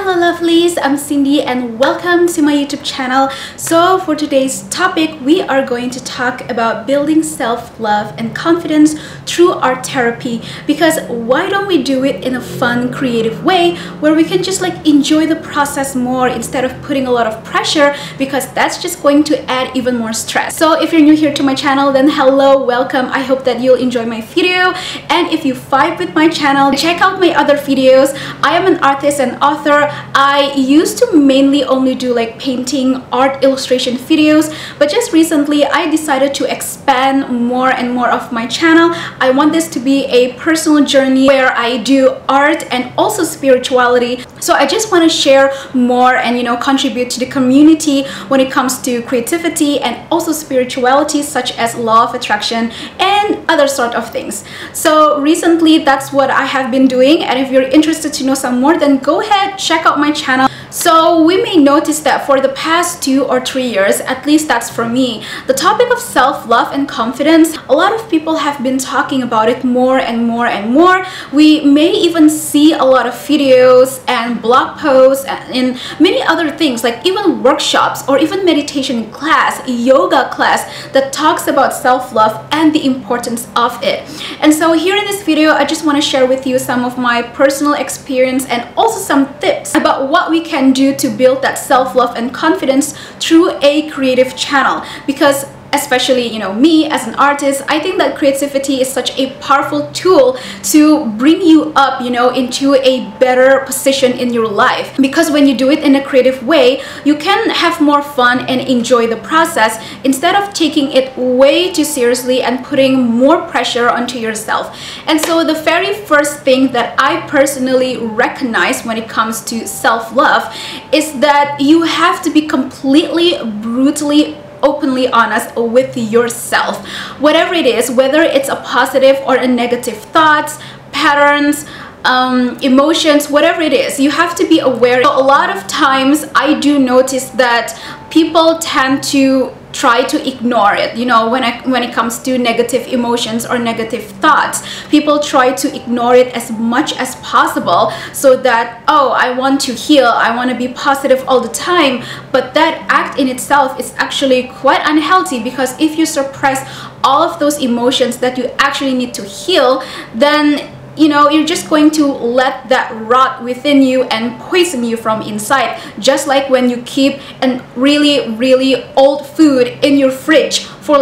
Hello lovelies, I'm Cindy and welcome to my YouTube channel. So for today's topic, we are going to talk about building self-love and confidence through art therapy, because why don't we do it in a fun, creative way where we can just enjoy the process more instead of putting a lot of pressure, because that's just going to add even more stress. So if you're new here to my channel, then hello, welcome. I hope that you'll enjoy my video, and if you vibe with my channel, check out my other videos. I am an artist and author. I used to mainly only do painting, art, illustration videos, but just recently I decided to expand more and more of my channel. I want this to be a personal journey where I do art and also spirituality. So I just want to share more and contribute to the community when it comes to creativity and also spirituality, such as law of attraction and other sort of things. So recently that's what I have been doing, and if you're interested to know some more, then go ahead, check out my channel. So we may notice that for the past 2 or 3 years, at least that's for me, the topic of self-love and confidence, a lot of people have been talking about it more and more and more. We may even see a lot of videos and blog posts and many other things, like even workshops or even meditation class, yoga class that talks about self-love and the importance of it. And so here in this video, I just want to share with you some of my personal experience and also some tips about what we can do to build that self-love and confidence through a creative channel, because especially me as an artist, I think that creativity is such a powerful tool to bring you up into a better position in your life, because when you do it in a creative way, you can have more fun and enjoy the process instead of taking it way too seriously and putting more pressure onto yourself. And so the very first thing that I personally recognize when it comes to self-love is that you have to be completely, brutally, openly honest with yourself, whatever it is, whether it's a positive or a negative thoughts, patterns, emotions, whatever it is, you have to be aware. So a lot of times I do notice that people tend to try to ignore it. When it comes to negative emotions or negative thoughts, people try to ignore it as much as possible, so that, oh, I want to heal, I want to be positive all the time. But that act in itself is actually quite unhealthy, because if you suppress all of those emotions that you actually need to heal, then you're just going to let that rot within you and poison you from inside. Just like when you keep a really old food in your fridge for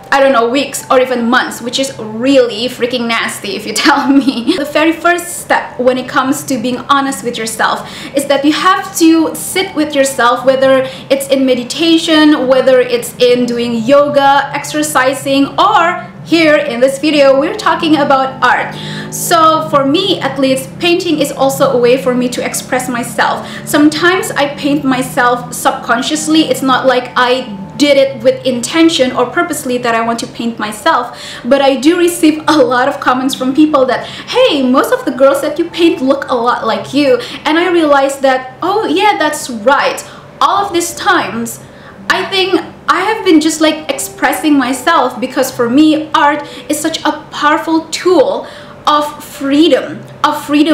I don't know, weeks or even months, which is really freaking nasty if you tell me. The very first step when it comes to being honest with yourself is that you have to sit with yourself, whether it's in meditation, whether it's in doing yoga, exercising, or here in this video we're talking about art. So for me, at least, painting is also a way for me to express myself. Sometimes I paint myself subconsciously. It's not like I did it with intention or purposely that I want to paint myself, but I do receive a lot of comments from people that, hey, most of the girls that you paint look a lot like you. And I realized that, oh yeah, that's right. All of these times I think I have been just expressing myself, because for me art is such a powerful tool of freedom,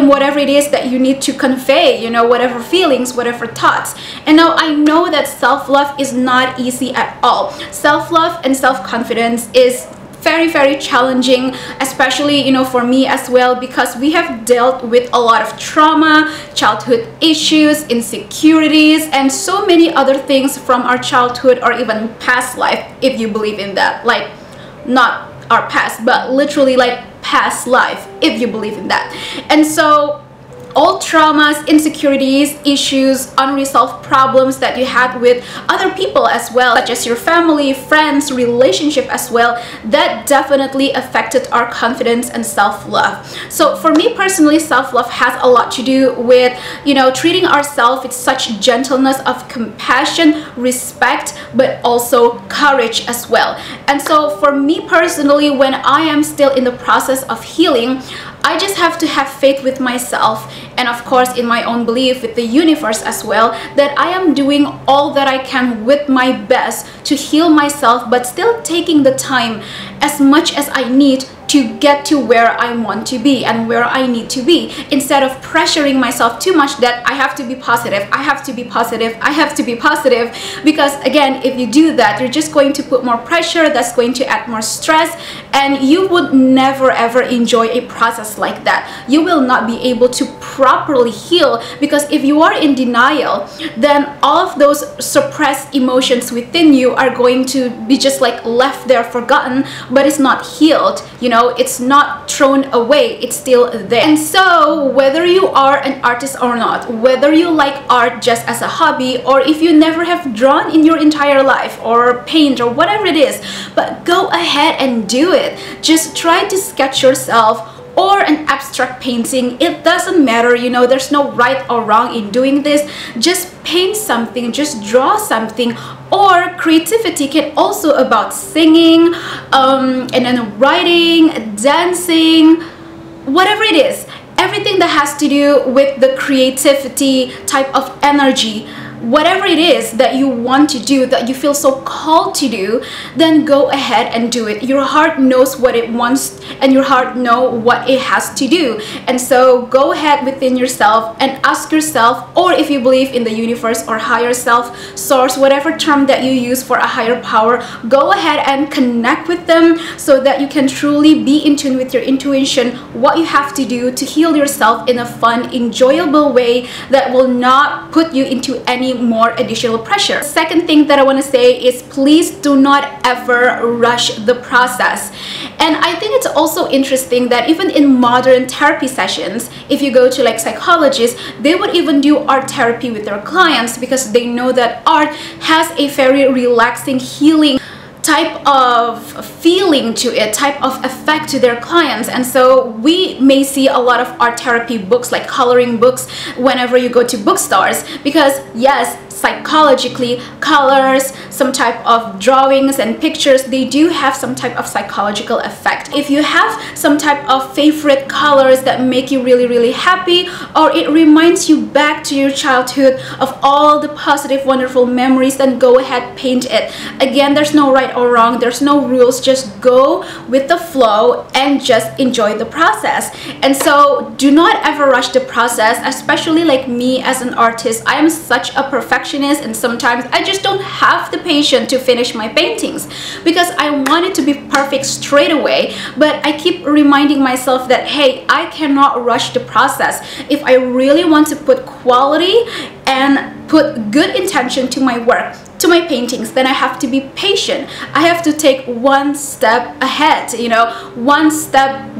whatever it is that you need to convey, whatever feelings, whatever thoughts. And now I know that self-love is not easy at all. Self-love and self-confidence is very challenging, especially for me as well, because we have dealt with a lot of trauma, childhood issues, insecurities, and so many other things from our childhood or even past life, if you believe in that. Not our past, but literally past life, if you believe in that. And so all traumas, insecurities, issues, unresolved problems that you had with other people as well, such as your family, friends, relationship as well, that definitely affected our confidence and self-love. So for me personally, self-love has a lot to do with treating ourselves with such gentleness, of compassion, respect, but also courage as well. And so for me personally, when I am still in the process of healing, I just have to have faith with myself, and of course in my own belief with the universe as well, that I am doing all that I can with my best to heal myself, but still taking the time as much as I need to get to where I want to be and where I need to be, instead of pressuring myself too much that I have to be positive, I have to be positive, I have to be positive. Because again, if you do that, you're just going to put more pressure, that's going to add more stress, and you would never ever enjoy a process like that. You will not be able to properly heal, because if you are in denial, then all of those suppressed emotions within you are going to be just like left there, forgotten, but it's not healed, you know, it's not thrown away, it's still there. And so whether you are an artist or not, whether you like art just as a hobby, or if you never have drawn in your entire life or paint or whatever it is, but go ahead and do it. Just try to sketch yourself or an abstract painting. It doesn't matter, you know, there's no right or wrong in doing this. Just paint something, just draw something. Or creativity can also about singing, and then writing, dancing, whatever it is. Everything that has to do with the creativity type of energy, whatever it is that you want to do, that you feel so called to do, then go ahead and do it. Your heart knows what it wants, and your heart knows what it has to do. And so go ahead within yourself and ask yourself, or if you believe in the universe or higher self, source, whatever term that you use for a higher power, go ahead and connect with them so that you can truly be in tune with your intuition, what you have to do to heal yourself in a fun, enjoyable way that will not put you into any more additional pressure. Second thing that I want to say is, please do not ever rush the process. And I think it's also interesting that even in modern therapy sessions, if you go to like psychologists, they would even do art therapy with their clients, because they know that art has a very relaxing, healing type of feeling to it, type of effect to their clients. And so we may see a lot of art therapy books, like coloring books, whenever you go to bookstores, because yes, psychologically, colors, some type of drawings and pictures, they do have some type of psychological effect. If you have some type of favorite colors that make you really, really happy, or it reminds you back to your childhood of all the positive, wonderful memories, then go ahead, paint it. Again, there's no right or wrong, there's no rules, just go with the flow and just enjoy the process. And so do not ever rush the process, especially like me as an artist. I am such a perfectionist, and sometimes I just don't have the patience to finish my paintings because I want it to be perfect straight away. But I keep reminding myself that, hey, I cannot rush the process. If I really want to put quality and put good intention to my work, to my paintings, then I have to be patient. I have to take one step ahead, you know, one step,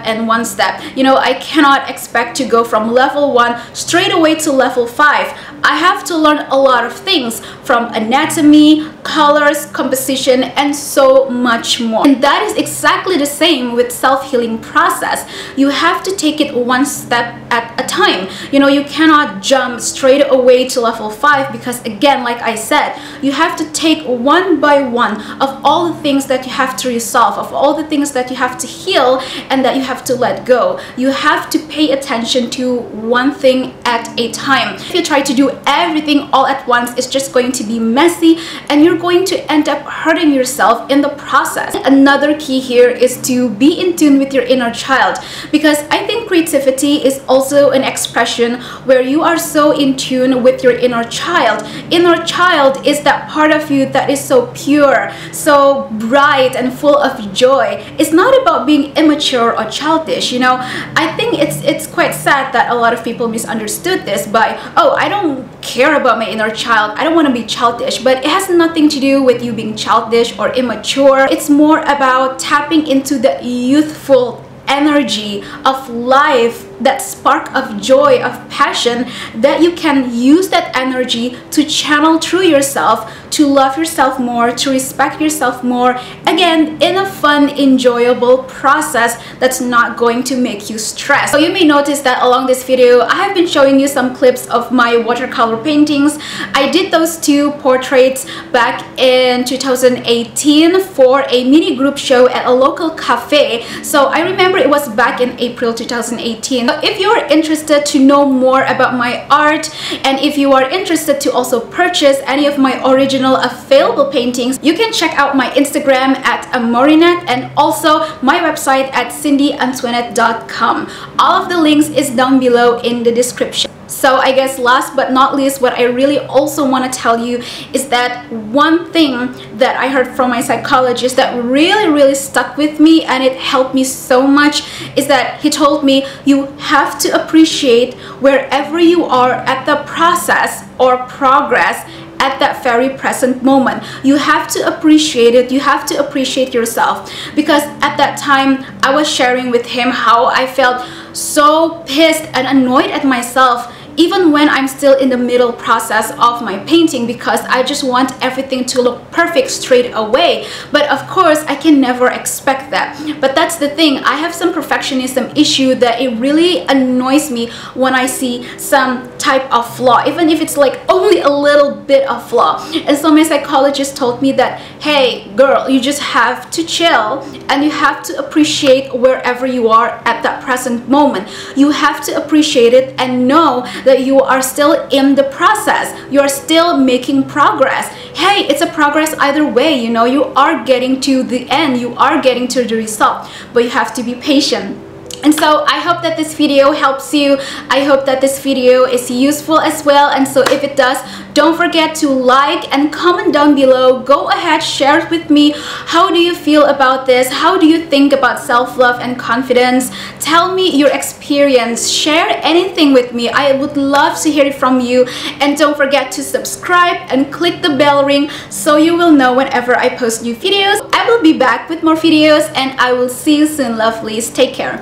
and one step. You know, I cannot expect to go from level 1 straight away to level 5. I have to learn a lot of things, from anatomy, colors, composition, and so much more. And that is exactly the same with self-healing process. You have to take it one step at a time. You know, you cannot jump straight away to level 5, because again, like I said, you have to take one by one of all the things that you have to resolve, of all the things that you have to heal and that you have to let go. You have to pay attention to one thing at a time. If you try to do everything all at once, it's just going to be messy and you're going to end up hurting yourself in the process. Another key here is to be in tune with your inner child, because I think creativity is also an expression where you are so in tune with your inner child. Inner child is that part of you that is so pure, so bright and full of joy. It's not about being immature or childish, you know. I think it's quite sad that a lot of people misunderstood this by, oh, I don't care about my inner child, I don't want to be childish. But it has nothing to do with you being childish or immature. It's more about tapping into the youthful energy of life, that spark of joy, of passion, that you can use that energy to channel through yourself, to love yourself more, to respect yourself more, again, in a fun, enjoyable process that's not going to make you stressed. So you may notice that along this video, I have been showing you some clips of my watercolor paintings. I did those 2 portraits back in 2018 for a mini group show at a local cafe. So I remember it was back in April 2018. If you are interested to know more about my art, and if you are interested to also purchase any of my original original available paintings, you can check out my Instagram at Amourinette and also my website at cindyantoinette.com. All of the links is down below in the description. So I guess last but not least, what I really also want to tell you is that one thing that I heard from my psychologist that really stuck with me and it helped me so much is that he told me you have to appreciate wherever you are at the process or progress at that very present moment. You have to appreciate it. You have to appreciate yourself, because at that time I was sharing with him how I felt so pissed and annoyed at myself even when I'm still in the middle process of my painting, because I just want everything to look perfect straight away. But of course I can never expect that. But that's the thing, I have some perfectionism issue that it really annoys me when I see some type of flaw, even if it's like only a little bit of flaw. And so my psychologist told me that, hey girl, you just have to chill and you have to appreciate wherever you are at that present moment. You have to appreciate it and know that you are still in the process. You are still making progress. Hey, it's a progress either way, you know, you are getting to the end, you are getting to the result, but you have to be patient. And so I hope that this video helps you. I hope that this video is useful as well. And so if it does, don't forget to like and comment down below. Go ahead, share it with me. How do you feel about this? How do you think about self-love and confidence? Tell me your experience. Share anything with me. I would love to hear it from you. And don't forget to subscribe and click the bell ring so you will know whenever I post new videos. I will be back with more videos and I will see you soon, lovelies. Take care.